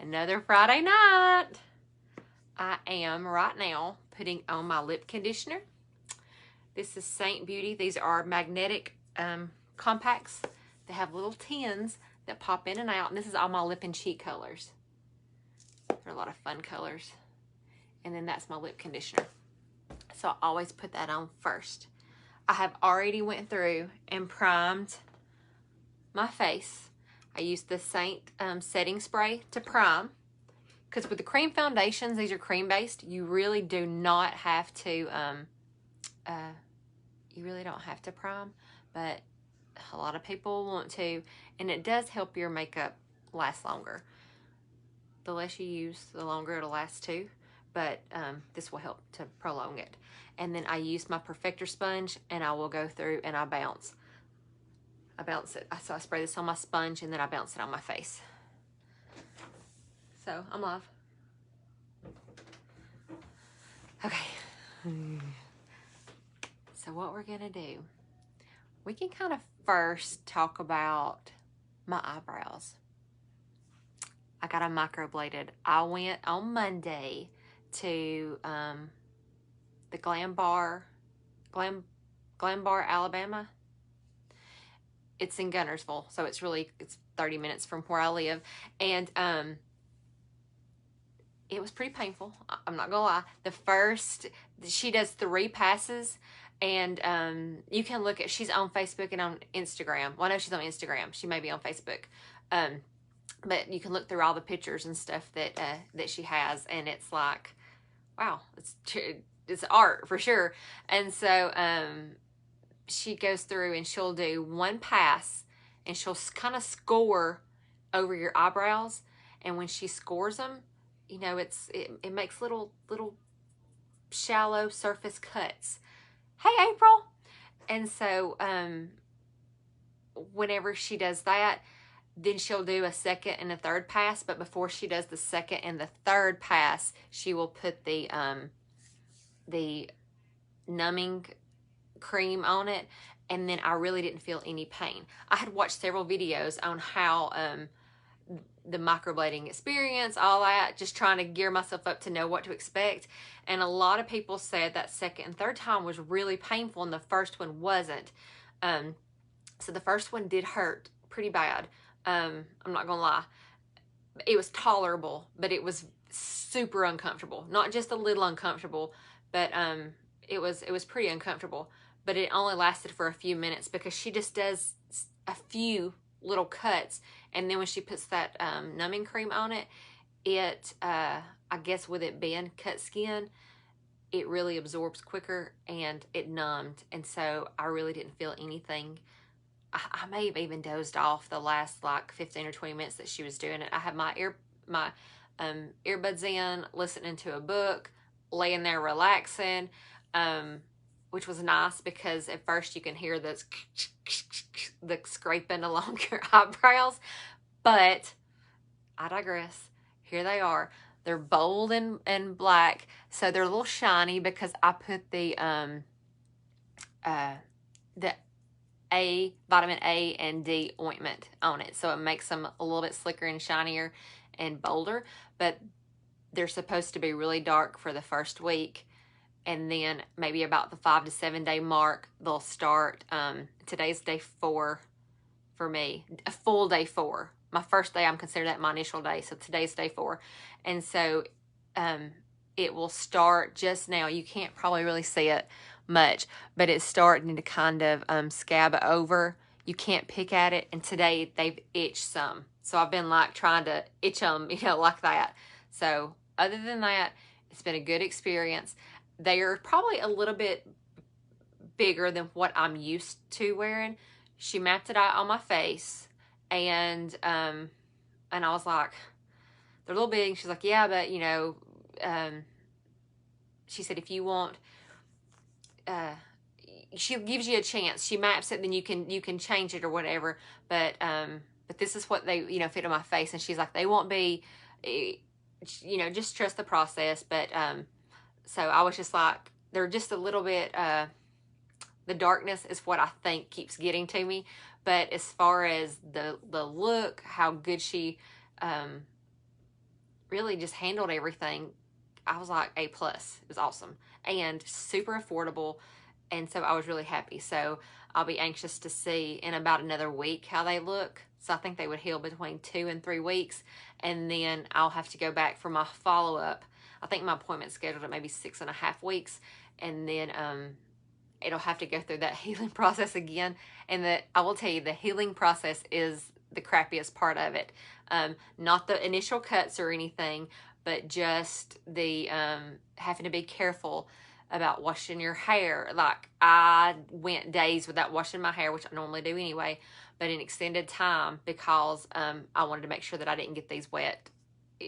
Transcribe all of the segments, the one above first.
Another Friday night. I am right now putting on my lip conditioner. This is Seint Beauty. These are magnetic compacts. They have little tins that pop in and out, and this is all my lip and cheek colors. They're a lot of fun colors. And then that's my lip conditioner. So I always put that on first. I have already went through and primed my face. I used the Seint setting spray to prime, because with the cream foundations, these are cream based, you really do not have to you really don't have to prime, but a lot of people want to, and it does help your makeup last longer. The less you use, the longer it'll last too, but this will help to prolong it. And then I use my perfector sponge, and I will go through and I bounce it. So I spray this on my sponge, and then I bounce it on my face. So I'm live. Okay. So what we're gonna do, we can kind of first talk about my eyebrows. I got them microbladed. I went on Monday to the Glam Bar, Alabama. It's in Gunnersville, so it's 30 minutes from where I live, and it was pretty painful. I'm not gonna lie. She does 3 passes, and you can look at, she's on Facebook and on Instagram. Well, I know she's on Instagram. She may be on Facebook. But you can look through all the pictures and stuff that she has, and it's like, wow, it's art for sure. And so she goes through and she'll do 1 pass, and she'll kind of score over your eyebrows. And when she scores them, you know, it makes little shallow surface cuts. Hey, April. And so whenever she does that, then she'll do a 2nd and a 3rd pass. But before she does the 2nd and the 3rd pass, she will put the numbing cream on it. And then I really didn't feel any pain. I had watched several videos on how the microblading experience, all that, just trying to gear myself up to know what to expect. And a lot of people said that 2nd and 3rd time was really painful, and the first one wasn't. So the first one did hurt pretty bad. I'm not gonna lie. It was tolerable, but it was super uncomfortable. Not just a little uncomfortable, but it was pretty uncomfortable. But it only lasted for a few minutes, because she just does a few little cuts, and then when she puts that numbing cream on it, I guess with it being cut skin, it really absorbs quicker, and it numbed, and so I really didn't feel anything. I may have even dozed off the last like 15 or 20 minutes that she was doing it. I had my earbuds in, listening to a book, laying there relaxing, which was nice, because at first you can hear the scraping along your eyebrows. But I digress. Here they are. They're bold and black, so they're a little shiny because I put the vitamin A and D ointment on it, so it makes them a little bit slicker and shinier and bolder. But they're supposed to be really dark for the first week, and then maybe about the 5 to 7 day mark, they'll start. Today's day 4 for me, a full day 4. My first day, I'm considering that my initial day, so today's day 4. And so it will start just now. You can't probably really see it much, but it's starting to kind of scab over. You can't pick at it, and today they've itched some. So I've been like trying to itch them, you know, like that. So other than that, it's been a good experience. They are probably a little bit bigger than what I'm used to wearing. She mapped it out on my face, and I was like, they're a little big. She's like, yeah, but you know, she said if you want, she gives you a chance. She maps it, then you can change it or whatever. But this is what they, you know, fit on my face. And she's like, they won't be, you know, just trust the process. But so I was just like, they're just a little bit, the darkness is what I think keeps getting to me. But as far as the look, how good she really just handled everything. I was like A plus. It was awesome and super affordable. And so I was really happy. So I'll be anxious to see in about another week how they look. So I think they would heal between 2 and 3 weeks. And then I'll have to go back for my follow-up. I think my appointment's scheduled at maybe 6.5 weeks. And then it'll have to go through that healing process again. And I will tell you, the healing process is the crappiest part of it. Not the initial cuts or anything, but just the having to be careful about washing your hair. Like, I went days without washing my hair, which I normally do anyway, but an extended time because I wanted to make sure that I didn't get these wet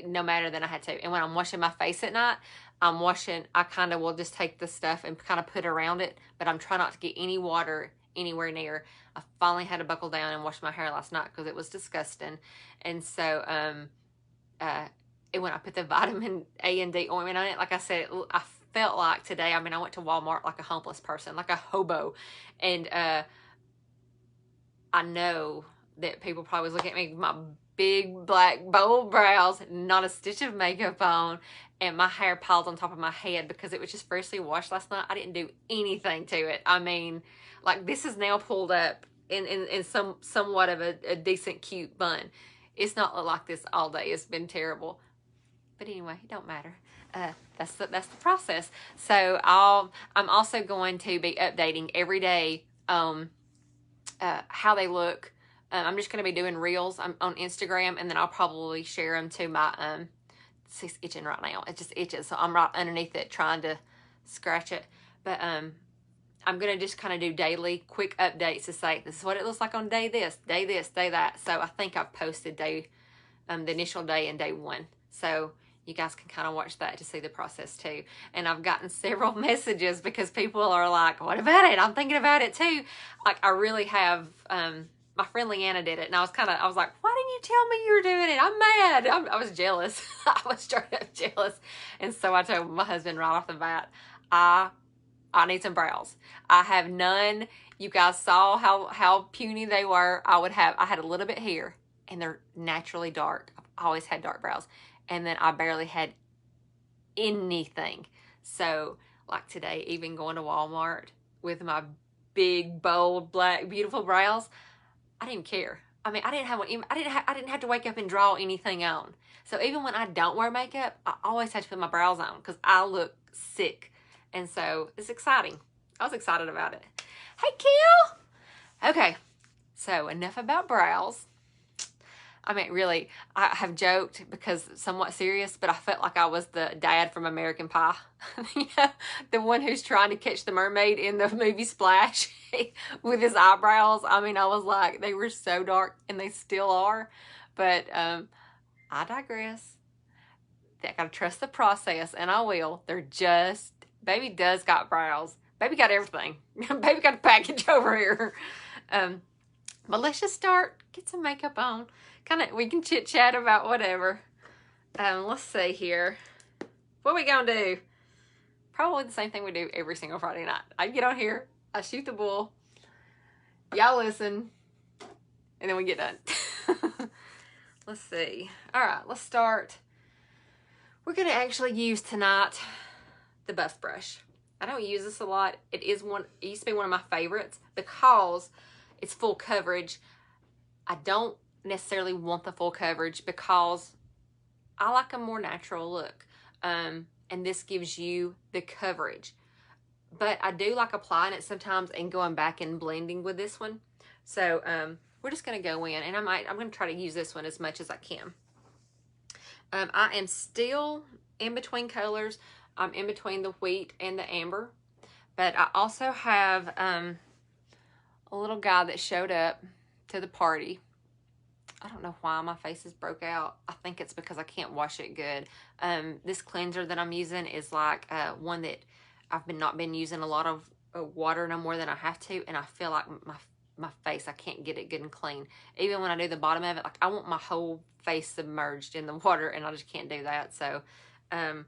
no matter that I had to. And when I'm washing my face at night, I kind of will just take the stuff and kind of put around it, but I'm trying not to get any water anywhere near. I finally had to buckle down and wash my hair last night because it was disgusting. And so when I put the vitamin A and D ointment on it, like I said, I felt like today, I mean, I went to Walmart like a homeless person, like a hobo. And I know that people probably was looking at me with my big black bold brows, not a stitch of makeup on, and my hair piled on top of my head because it was just freshly washed last night. I didn't do anything to it. I mean, like, this is now pulled up in somewhat of a decent, cute bun. It's not looked like this all day. It's been terrible. But anyway, it don't matter. That's the process. So I'm also going to be updating every day how they look. I'm just going to be doing reels on Instagram, and then I'll probably share them to my it's itching right now. It just itches, so I'm right underneath it trying to scratch it. But I'm going to just kind of do daily quick updates to say, this is what it looks like on day this, day that. So I think I've posted the initial day and day 1. So you guys can kind of watch that to see the process too. And I've gotten several messages because people are like, what about it? I'm thinking about it too. Like, I really have, my friend Leanna did it, and I was like, why didn't you tell me you were doing it? I'm mad. I was jealous. I was straight up jealous. And so I told my husband right off the bat, I need some brows. I have none. You guys saw how puny they were. I had a little bit here, and they're naturally dark. I've always had dark brows. And then I barely had anything. So, like today, even going to Walmart with my big, bold, black, beautiful brows, I didn't care. I mean, I didn't have to wake up and draw anything on. So even when I don't wear makeup, I always have to put my brows on because I look sick. And so it's exciting. I was excited about it. Hey, Kill! Okay, so enough about brows. I mean, really, I have joked because it's somewhat serious, but I felt like I was the dad from American Pie. The one who's trying to catch the mermaid in the movie Splash with his eyebrows. I mean, I was like, they were so dark, and they still are. But I digress. I gotta trust the process, and I will. Baby does got brows. Baby got everything. Baby got a package over here. But let's just get some makeup on. We can chit chat about whatever. Let's see here. What are we gonna do? Probably the same thing we do every single Friday night. I get on here, I shoot the bull, y'all listen, and then we get done. Let's see. All right, let's start. We're gonna actually use tonight the buff brush. I don't use this a lot. It used to be one of my favorites because it's full coverage. I don't necessarily want the full coverage because I like a more natural look. And this gives you the coverage. But I do like applying it sometimes and going back and blending with this one. So we're just going to go in, and I'm going to try to use this one as much as I can. I am still in between colors. I'm in between the wheat and the amber. But I also have a little guy that showed up to the party. I don't know why my face is broke out. I think it's because I can't wash it good. This cleanser that I'm using is like one that I've not been using a lot of water no more than I have to, and I feel like my face, I can't get it good and clean. Even when I do the bottom of it, like, I want my whole face submerged in the water, and I just can't do that. So I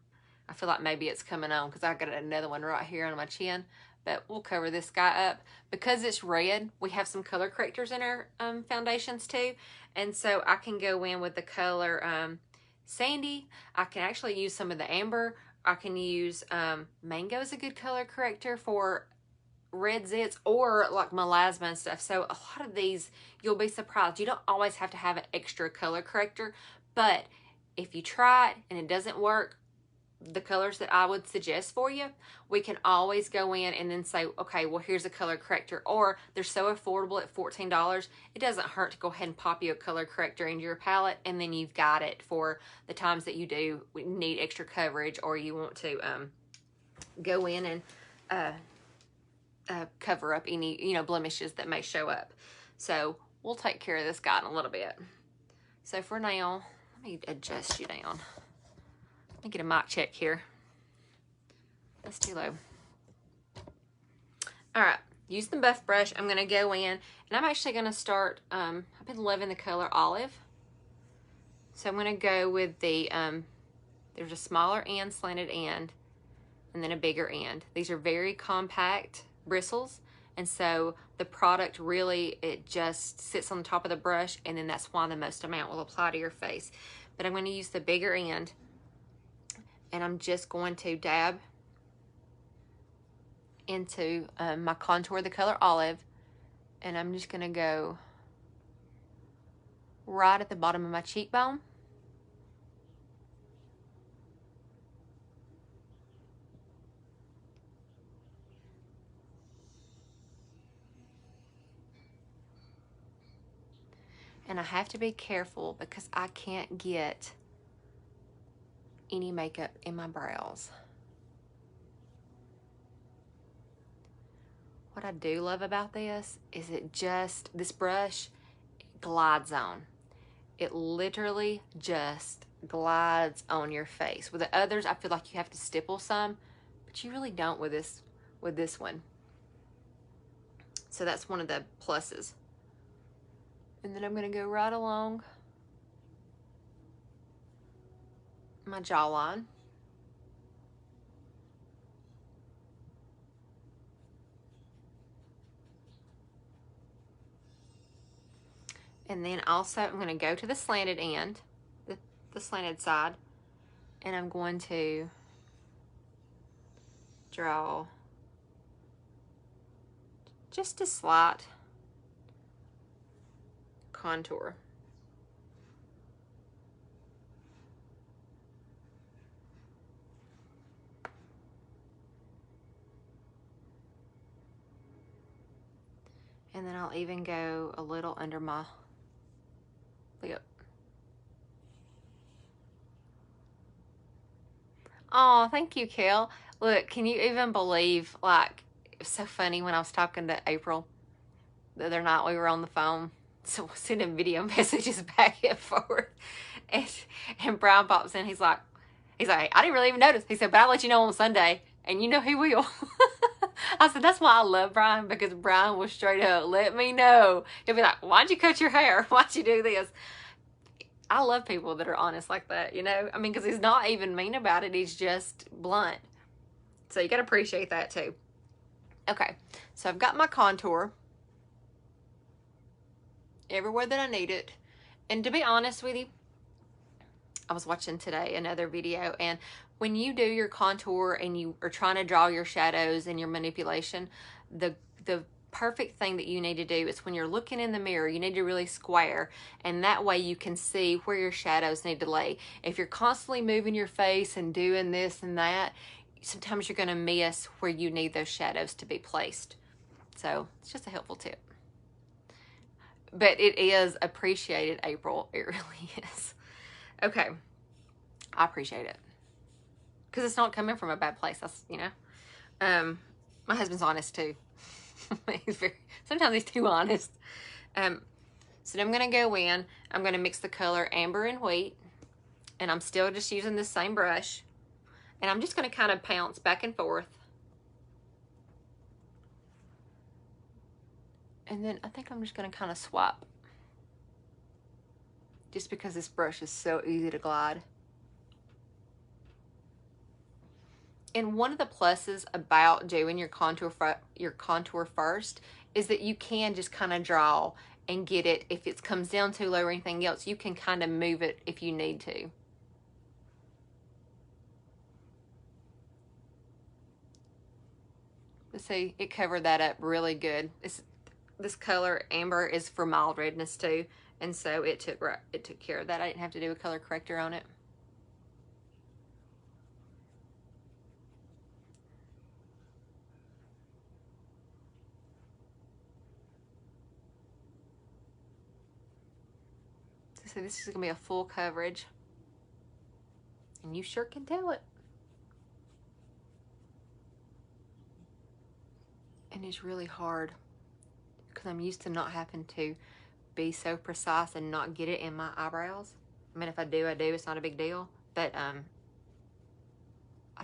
feel like maybe it's coming on because I got another one right here on my chin. But we'll cover this guy up. Because it's red, we have some color correctors in our foundations too. And so I can go in with the color sandy. I can actually use some of the amber. I can use mango is a good color corrector for red zits, or like melasma and stuff. So a lot of these, you'll be surprised. You don't always have to have an extra color corrector, but if you try it and it doesn't work, the colors that I would suggest for you, we can always go in and then say, okay, well, here's a color corrector. Or they're so affordable at $14, it doesn't hurt to go ahead and pop you a color corrector into your palette, and then you've got it for the times that you do need extra coverage, or you want to go in and cover up any, you know, blemishes that may show up. So we'll take care of this guy in a little bit. So for now, let me adjust you down. Let me get a mic check here. That's too low. All right, use the buff brush. I'm gonna go in, and I'm actually gonna start, I've been loving the color olive. So I'm gonna go with the, there's a smaller end, slanted end, and then a bigger end. These are very compact bristles, and so the product really, it just sits on the top of the brush, and then that's why the most amount will apply to your face. But I'm gonna use the bigger end, and I'm just going to dab into my contour, the color olive, and I'm just gonna go right at the bottom of my cheekbone. And I have to be careful because I can't get any makeup in my brows. What I do love about this is this brush glides on. It literally just glides on your face. With the others, I feel like you have to stipple some, but you really don't with this one. So that's one of the pluses. And then I'm gonna go right along my jawline. And then also I'm gonna go to the slanted end, the slanted side, and I'm going to draw just a slight contour. And then I'll even go a little under my lip. Oh, thank you, Kel. Look, can you even believe, like, it was so funny when I was talking to April the other night, we were on the phone, so sending video messages back and forth, and Brian pops in, he's like, I didn't really even notice. He said, but I'll let you know on Sunday, and you know he will. I said, that's why I love Brian, because Brian will straight up let me know. He'll be like, why'd you cut your hair? Why'd you do this? I love people that are honest like that, you know? I mean, because he's not even mean about it. He's just blunt. So you got to appreciate that too. Okay, so I've got my contour everywhere that I need it. And to be honest with you, I was watching today another video, and when you do your contour and you are trying to draw your shadows and your manipulation, the perfect thing that you need to do is when you're looking in the mirror, you need to really square, and that way you can see where your shadows need to lay. If you're constantly moving your face and doing this and that, sometimes you're going to miss where you need those shadows to be placed. So it's just a helpful tip. But it is appreciated, April. It really is. Okay. I appreciate it. Because it's not coming from a bad place. That's, you know. My husband's honest too. Sometimes he's too honest. So I'm going to go in. I'm going to mix the color amber and wheat. And I'm still just using the same brush. And I'm just going to kind of pounce back and forth. And then I think I'm just going to kind of swap. Just because this brush is so easy to glide. And one of the pluses about doing your contour first is that you can just kind of draw and get it. If it comes down too low or anything else, you can kind of move it if you need to. Let's see, it covered that up really good. This color amber is for mild redness too, and so it took care of that. I didn't have to do a color corrector on it. So this is gonna be a full coverage, and you sure can tell it. And it's really hard because I'm used to not having to be so precise and not get it in my eyebrows. I mean, if I do, I do. It's not a big deal. But I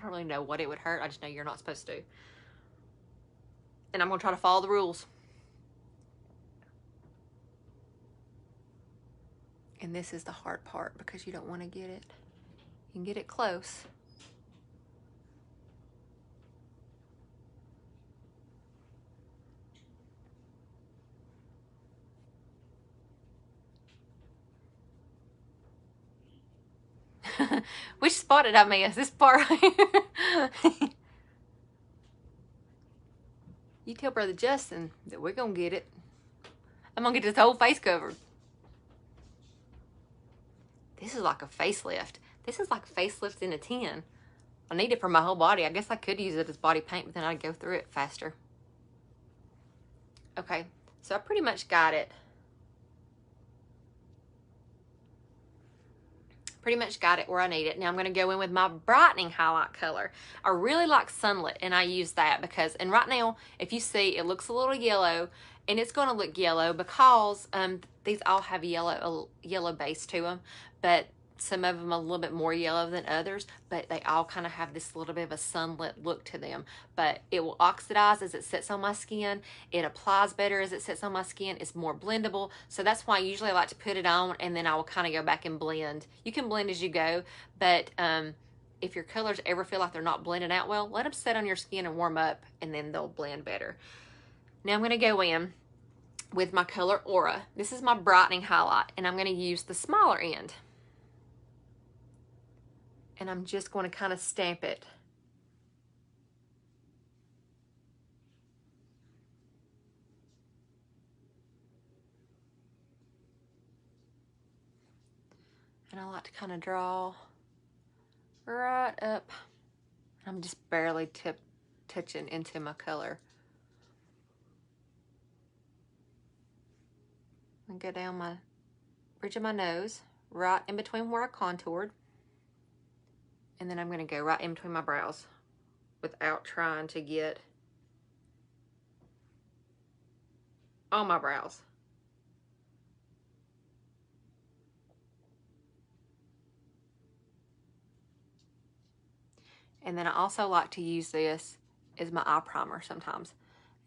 don't really know what it would hurt. I just know you're not supposed to. And I'm going to try to follow the rules. And this is the hard part because you don't want to get it. You can get it close. Which spot did I miss? This part right here. You tell Brother Justin that we're going to get it. I'm going to get this whole face covered. This is like a facelift. This is like facelift in a 10. I need it for my whole body. I guess I could use it as body paint, but then I'd go through it faster. Okay, so I pretty much got it. Pretty much got it where I need it. Now I'm going to go in with my brightening highlight color. I really like Sunlit, and I use that because, and right now, if you see, it looks a little yellow, and it's going to look yellow because these all have a yellow base to them, but some of them are a little bit more yellow than others, but they all kind of have this little bit of a sunlit look to them. But it will oxidize as it sits on my skin. It applies better as it sits on my skin. It's more blendable. So that's why I usually like to put it on, and then I will kind of go back and blend. You can blend as you go, but if your colors ever feel like they're not blending out well, let them sit on your skin and warm up, and then they'll blend better. Now I'm going to go in with my color Aura. This is my brightening highlight, and I'm going to use the smaller end. And I'm just going to kind of stamp it. And I like to kind of draw right up. I'm just barely touching into my color. And go down my bridge of my nose, right in between where I contoured. And then I'm going to go right in between my brows without trying to get on my brows. And then I also like to use this as my eye primer sometimes.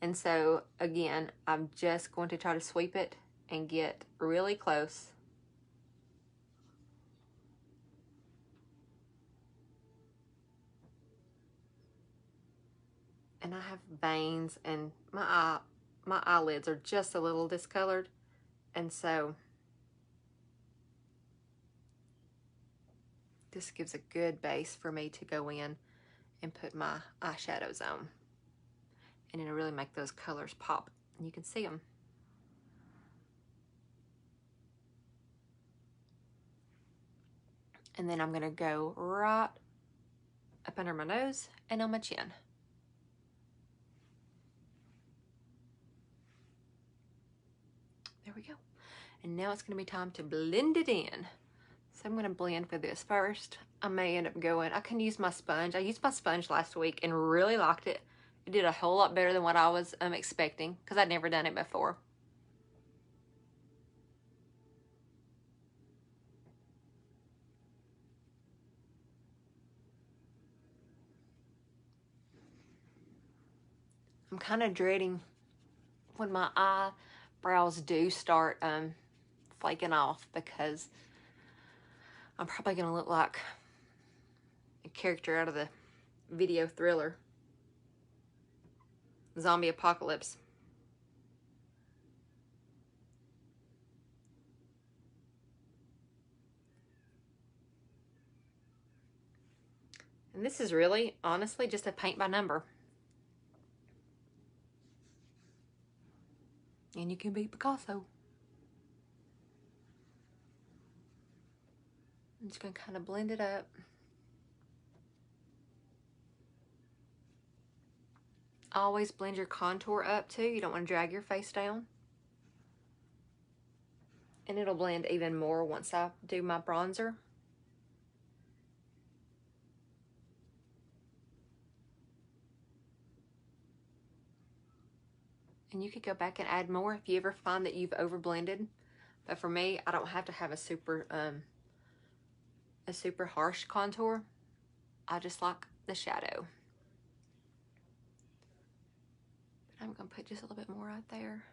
And so, again, I'm just going to try to sweep it and get really close. And I have veins, and my eyelids are just a little discolored, and so this gives a good base for me to go in and put my eyeshadows on, and it'll really make those colors pop, and you can see them. And then I'm going to go right up under my nose and on my chin. There we go. And now it's going to be time to blend it in. So I'm going to blend for this first. I may end up going, I can use my sponge. I used my sponge last week and really liked it. It did a whole lot better than what I was expecting because I'd never done it before. I'm kind of dreading when my eyebrows do start flaking off because I'm probably going to look like a character out of the video thriller Zombie Apocalypse. And this is really, honestly, just a paint by number. And you can be Picasso. I'm just going to kind of blend it up. Always blend your contour up too. You don't want to drag your face down. And it'll blend even more once I do my bronzer. And you could go back and add more if you ever find that you've over blended. But for me, I don't have to have a super harsh contour. I just like the shadow. But I'm gonna put just a little bit more right there.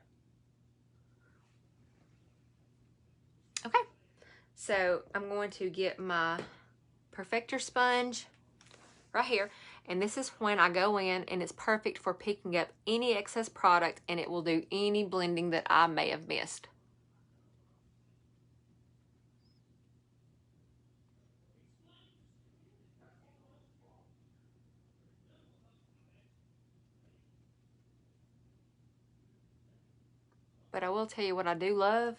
Okay, so I'm going to get my Perfector sponge right here. And this is when I go in, and it's perfect for picking up any excess product, and it will do any blending that I may have missed. But I will tell you what I do love.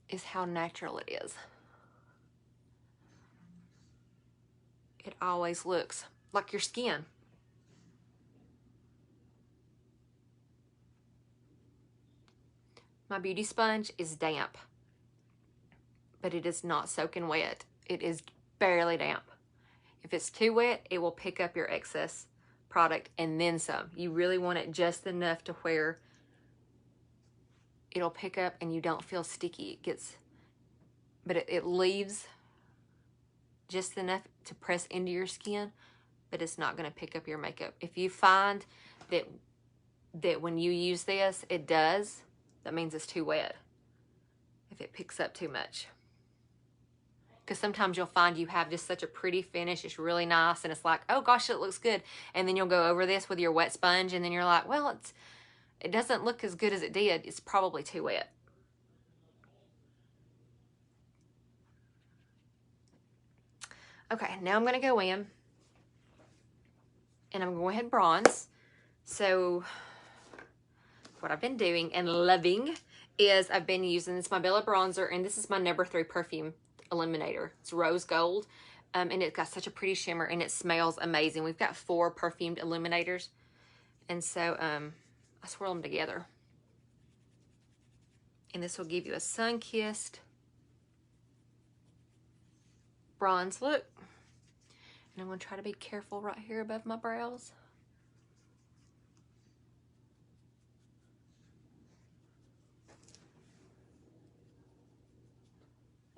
Is how natural it is. It always looks like your skin. My beauty sponge is damp, but it is not soaking wet. It is barely damp. If it's too wet, it will pick up your excess product and then some. You really want it just enough to where it'll pick up and you don't feel sticky. But it leaves just enough to press into your skin, but it's not gonna pick up your makeup. If you find that when you use this, it does, that means it's too wet. If it picks up too much. Because sometimes you'll find you have just such a pretty finish, it's really nice, and it's like, oh gosh, it looks good. And then you'll go over this with your wet sponge, and then you're like, well, it doesn't look as good as it did. It's probably too wet. Okay, now I'm gonna go in, and I'm going to go ahead and bronze. So what I've been doing and loving is I've been using this my Bella bronzer, and this is my number 3 perfume illuminator. It's rose gold, and it's got such a pretty shimmer, and it smells amazing. We've got 4 perfumed illuminators, and so I swirl them together, and this will give you a sun-kissed bronze look. And I'm going to try to be careful right here above my brows.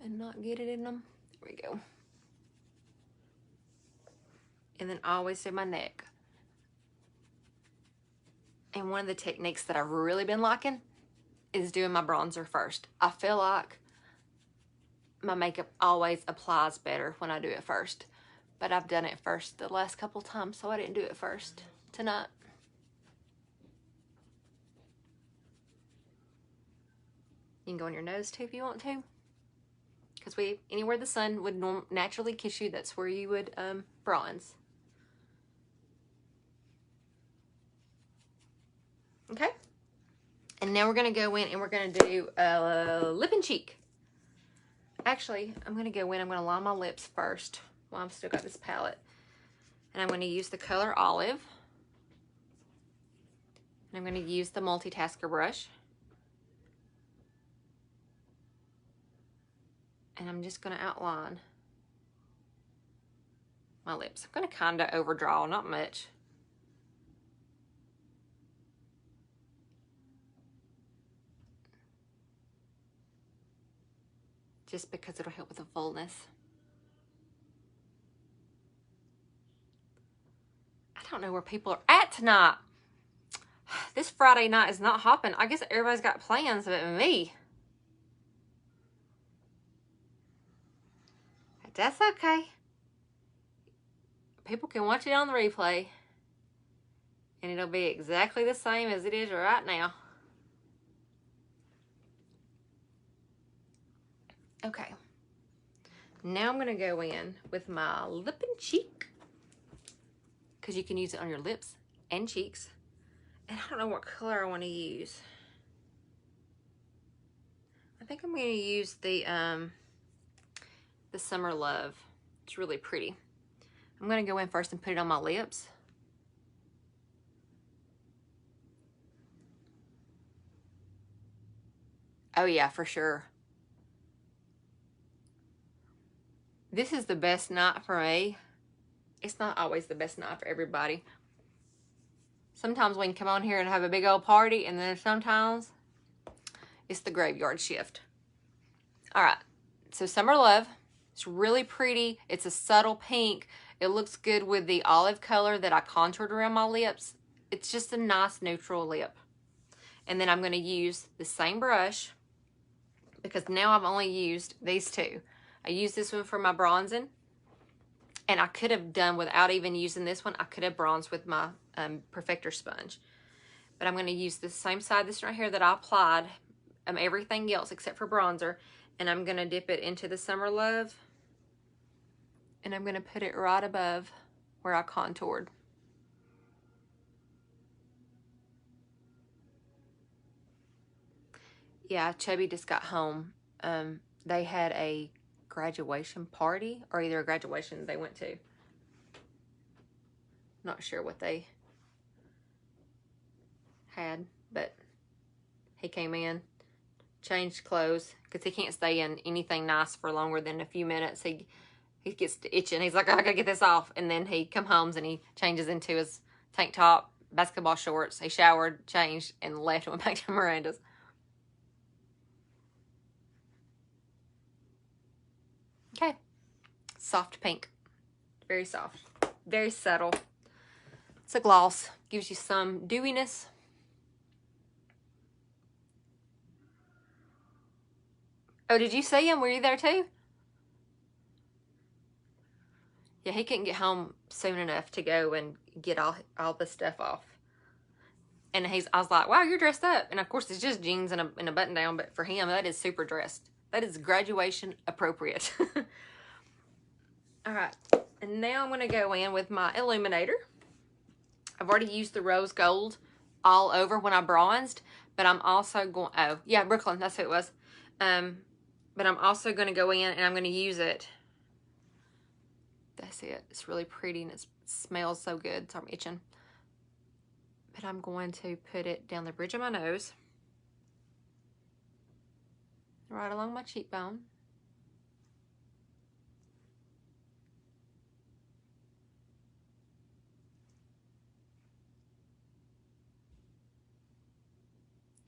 And not get it in them. There we go. And then I always do my neck. And one of the techniques that I've really been liking is doing my bronzer first. I feel like my makeup always applies better when I do it first. But I've done it first the last couple times, so I didn't do it first tonight. You can go on your nose too if you want to. Because anywhere the sun would naturally kiss you, that's where you would bronze. Okay. And now we're going to go in and we're going to do lip and cheek. Actually, I'm going to go in, I'm going to line my lips first while I've still got this palette. And I'm going to use the color Olive. And I'm going to use the multitasker brush. And I'm just going to outline my lips. I'm going to kind of overdraw, not much. Just because it'll help with the fullness. I don't know where people are at tonight. This Friday night is not hopping. I guess everybody's got plans but me. But that's okay. People can watch it on the replay. And it'll be exactly the same as it is right now. Okay. Now I'm going to go in with my lip and cheek. because you can use it on your lips and cheeks. And I don't know what color I want to use. I think I'm going to use the Summer Love. It's really pretty. I'm going to go in first and put it on my lips. Oh yeah, for sure. This is the best night for me. It's not always the best night for everybody. Sometimes we can come on here and have a big old party, and then sometimes it's the graveyard shift. All right, so Summer Love. It's really pretty. It's a subtle pink. It looks good with the olive color that I contoured around my lips. It's just a nice neutral lip. And then I'm going to use the same brush, because now I've only used these two. I used this one for my bronzing, and I could have done without even using this one. I could have bronzed with my Perfector sponge. But I'm going to use the same side, this right here that I applied everything else except for bronzer, and I'm going to dip it into the Summer Love, and I'm going to put it right above where I contoured. Yeah, Chubby just got home. They had a graduation party, or either a graduation they went to. Not sure what they had, but he came in, changed clothes, because he can't stay in anything nice for longer than a few minutes. He gets to itching. He's like, I gotta get this off. And then he come home and he changes into his tank top, basketball shorts. He showered, changed, and left and went back to Miranda's. Okay, soft pink, very soft, very subtle. It's a gloss, gives you some dewiness. Oh, did you see him? Were you there too? Yeah, he couldn't get home soon enough to go and get all the stuff off. And I was like, wow, you're dressed up. And of course, it's just jeans and a button down, but for him, that is super dressed. That is graduation appropriate. All right, and now I'm going to go in with my illuminator. I've already used the rose gold all over when I bronzed, but I'm also going, oh, yeah, Brooklyn, that's who it was. But I'm also going to go in and I'm going to use it. That's it. It's really pretty and it smells so good, so I'm itching. But I'm going to put it down the bridge of my nose, right along my cheekbone.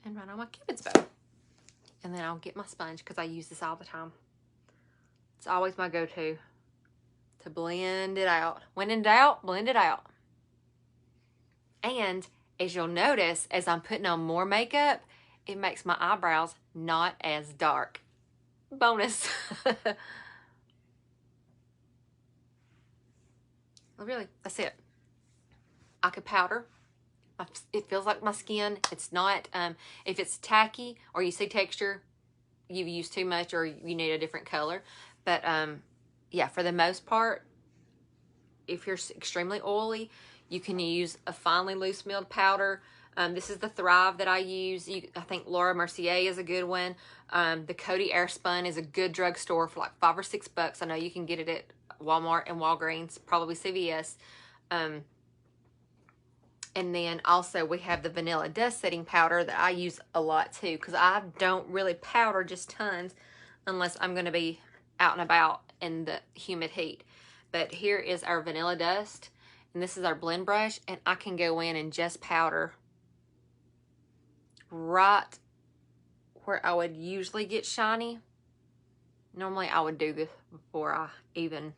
And right on my Cupid's bow. And then I'll get my sponge, because I use this all the time. It's always my go-to to blend it out. When in doubt, blend it out. And as you'll notice, as I'm putting on more makeup, it makes my eyebrows not as dark. Bonus. Really, that's it. I could powder. It feels like my skin. It's not, if it's tacky or you see texture, you've used too much or you need a different color. But yeah, for the most part, if you're extremely oily, you can use a finely loose milled powder. This is the Thrive that I use. I think Laura Mercier is a good one. The Coty Airspun is a good drugstore for like $5 or $6. I know you can get it at Walmart and Walgreens, probably CVS. And then also we have the Vanilla Dust Setting Powder that I use a lot too, because I don't really powder just tons unless I'm going to be out and about in the humid heat. But here is our Vanilla Dust, and this is our blend brush, and I can go in and just powder right where I would usually get shiny. Normally I would do this before I even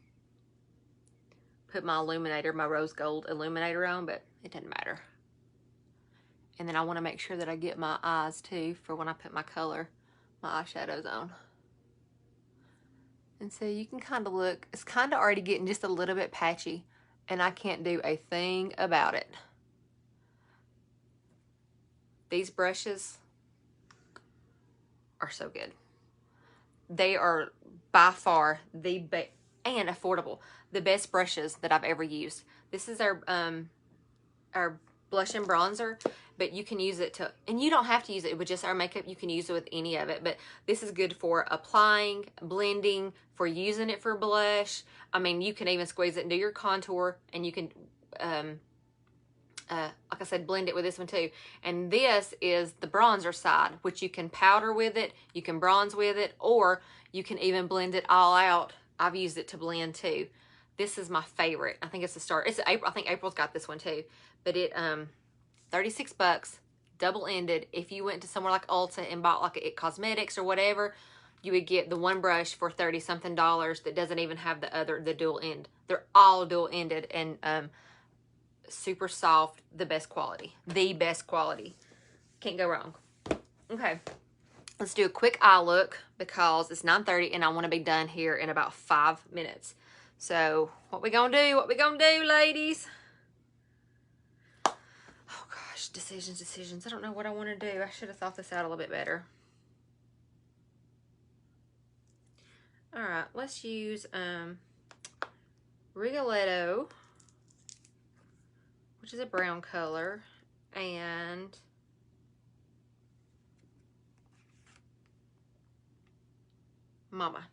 put my illuminator, my rose gold illuminator on, but it doesn't matter. And then I want to make sure that I get my eyes too for when I put my color, my eyeshadows on. And so you can kind of look, it's kind of already getting just a little bit patchy, and I can't do a thing about it. These brushes are so good. They are by far the best, and affordable, the best brushes that I've ever used. This is our blush and bronzer, but you can use it to, and you don't have to use it with just our makeup. You can use it with any of it, but this is good for applying, blending, for using it for blush. I mean, you can even squeeze it into your contour, and you can, like I said, blend it with this one too. And this is the bronzer side, which you can powder with it, you can bronze with it, or you can even blend it all out. I've used it to blend too. This is my favorite. I think it's the start. It's April. I think April's got this one too. But it 36 bucks, double-ended. If you went to somewhere like Ulta and bought like It Cosmetics or whatever, you would get the one brush for $30-something that doesn't even have the dual end. They're all dual-ended and super soft, the best quality. The best quality. Can't go wrong. Okay. Let's do a quick eye look because it's 9:30 and I want to be done here in about 5 minutes. So, what we gonna do? What we gonna do, ladies? Oh gosh, decisions. I don't know what I want to do. I should have thought this out a little bit better. All right, let's use Rigoletto, which is a brown color, and Mama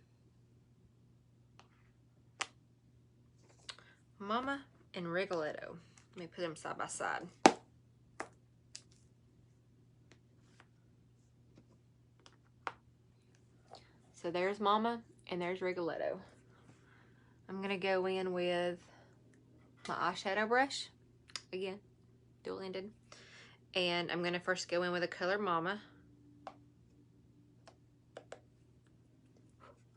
and Rigoletto. Let me put them side by side. So there's Mama and there's Rigoletto. I'm going to go in with my eyeshadow brush. Again, dual-ended. And I'm going to first go in with the color Mama.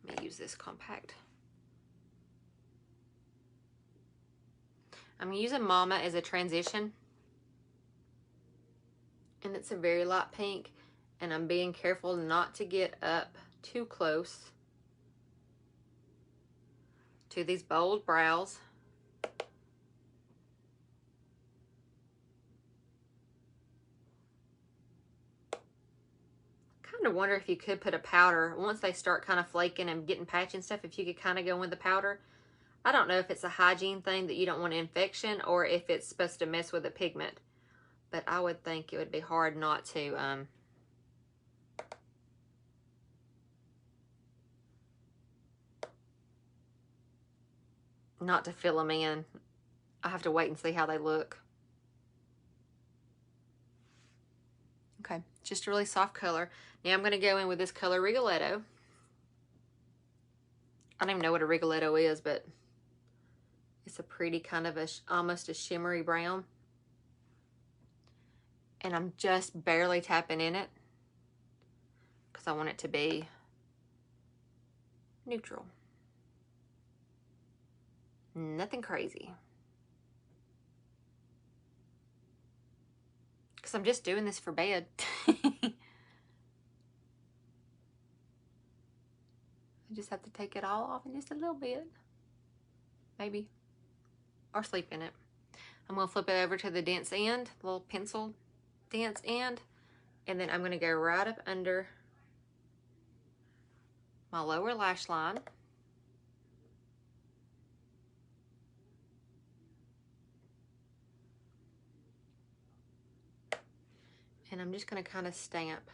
Let me use this compact. I'm using Mama as a transition. And it's a very light pink. And I'm being careful not to get up too close to these bold brows. Kind of wonder if you could put a powder once they start kind of flaking and getting patchy and stuff, if you could kind of go in with the powder. I don't know if it's a hygiene thing that you don't want an infection or if it's supposed to mess with the pigment, but I would think it would be hard not to fill them in. I have to wait and see how they look. Okay, just a really soft color. Now I'm going to go in with this color Rigoletto. I don't even know what a Rigoletto is, but it's a pretty kind of almost a shimmery brown. And I'm just barely tapping in it because I want it to be neutral. Nothing crazy. Because I'm just doing this for bed. I just have to take it all off in just a little bit. Maybe. Or sleep in it. I'm going to flip it over to the dense end, the little pencil dense end. And then I'm going to go right up under my lower lash line. And I'm just going to kind of stamp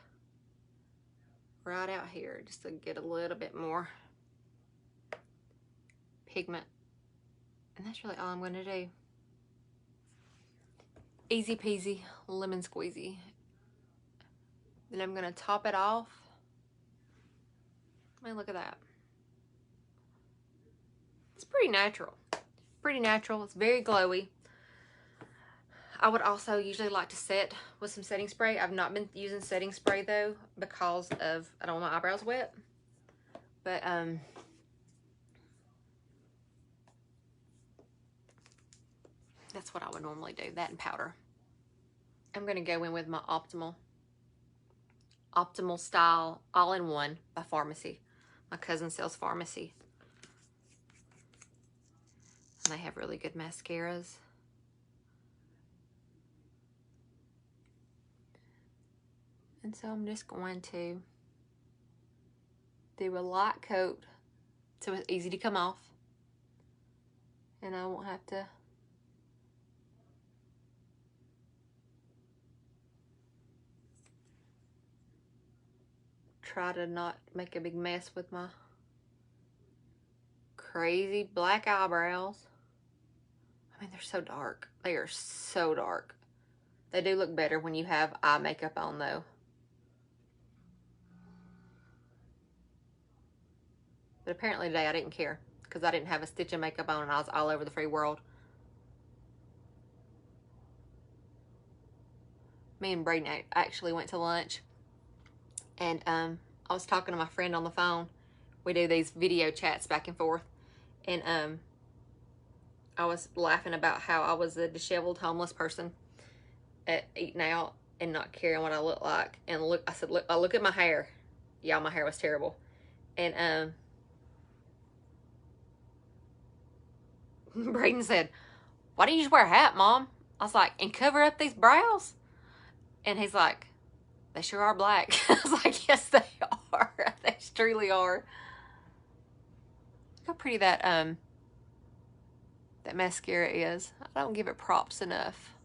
right out here just to get a little bit more pigment. And that's really all I'm going to do. Easy peasy, lemon squeezy. Then I'm going to top it off. I mean, look at that. It's pretty natural. Pretty natural. It's very glowy. I would also usually like to set with some setting spray. I've not been using setting spray though because of I don't want my eyebrows wet. But that's what I would normally do, that and powder. I'm going to go in with my Optimal Style All-in-One by Pharmacy. My cousin sells Pharmacy. And they have really good mascaras. And so I'm just going to do a light coat so it's easy to come off. And I won't have to try to not make a big mess with my crazy black eyebrows. I mean, they're so dark. They are so dark. They do look better when you have eye makeup on, though. But apparently today I didn't care because I didn't have a stitch of makeup on and I was all over the free world. Me and Braden actually went to lunch, and I was talking to my friend on the phone. We do these video chats back and forth, and I was laughing about how I was a disheveled homeless person at eating out and not caring what I look like. And look, I said, look at my hair. Yeah, my hair was terrible. And Braden said, "Why don't you just wear a hat, Mom?" I was like, "And cover up these brows?" And he's like, "They sure are black." I was like, "Yes, they are. They truly are." Look how pretty that that mascara is. I don't give it props enough.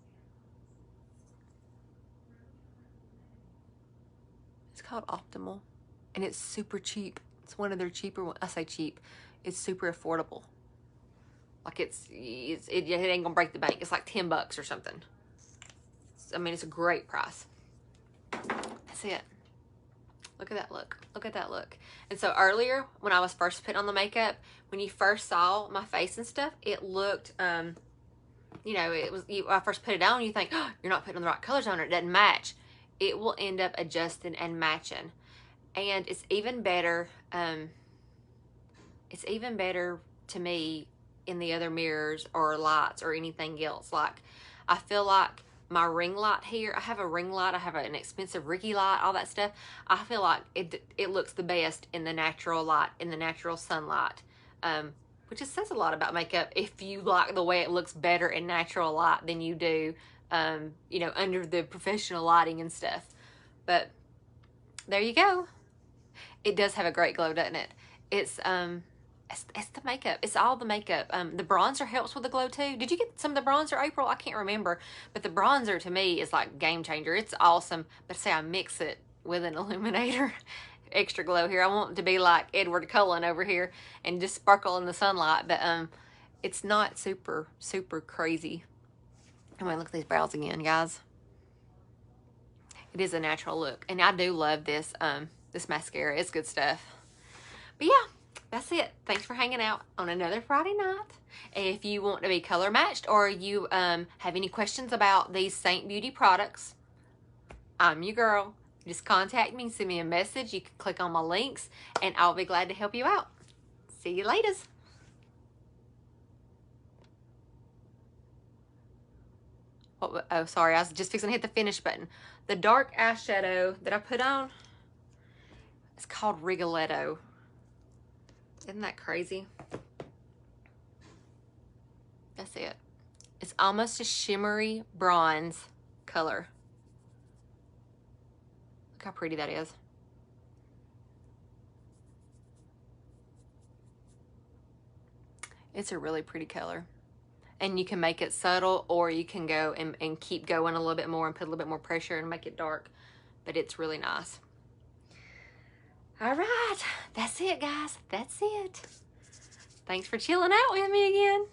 It's called Optimal, and it's super cheap. It's one of their cheaper ones. I say cheap. It's super affordable. Like it ain't gonna break the bank. It's like $10 or something. I mean, it's a great price. That's it. Look at that look. Look at that look. And so earlier, when I was first putting on the makeup, when you first saw my face and stuff, it looked, you know, when I first put it on, you think, oh, you're not putting the right colors on, or it doesn't match. It will end up adjusting and matching. And it's even better, to me in the other mirrors or lights or anything else. Like, I feel like my ring light here, I have a ring light, I have an expensive Ricky light, all that stuff. I feel like it looks the best in the natural light, in the natural sunlight, which just says a lot about makeup if you like the way it looks better in natural light than you do, you know, under the professional lighting and stuff. But there you go. It does have a great glow, doesn't it? It's the makeup. It's all the makeup. The bronzer helps with the glow too. Did you get some of the bronzer, April? I can't remember. But the bronzer to me is like game changer. It's awesome. But say I mix it with an illuminator. Extra glow here. I want it to be like Edward Cullen over here and just sparkle in the sunlight. But it's not super, super crazy. I mean, look at these brows again, guys. It is a natural look. And I do love this, this mascara. It's good stuff. But yeah. That's it. Thanks for hanging out on another Friday night. If you want to be color matched or you have any questions about these Seint Beauty products, I'm your girl. Just contact me, send me a message. You can click on my links and I'll be glad to help you out. See you later. Oh, sorry. I was just fixing to hit the finish button. The dark eyeshadow that I put on, it's called Rigoletto. Isn't that crazy? That's it. It's almost a shimmery bronze color. Look how pretty that is. It's a really pretty color. And you can make it subtle, or you can go and keep going a little bit more and put a little bit more pressure and make it dark. But it's really nice. All right, that's it, guys. That's it. Thanks for chilling out with me again.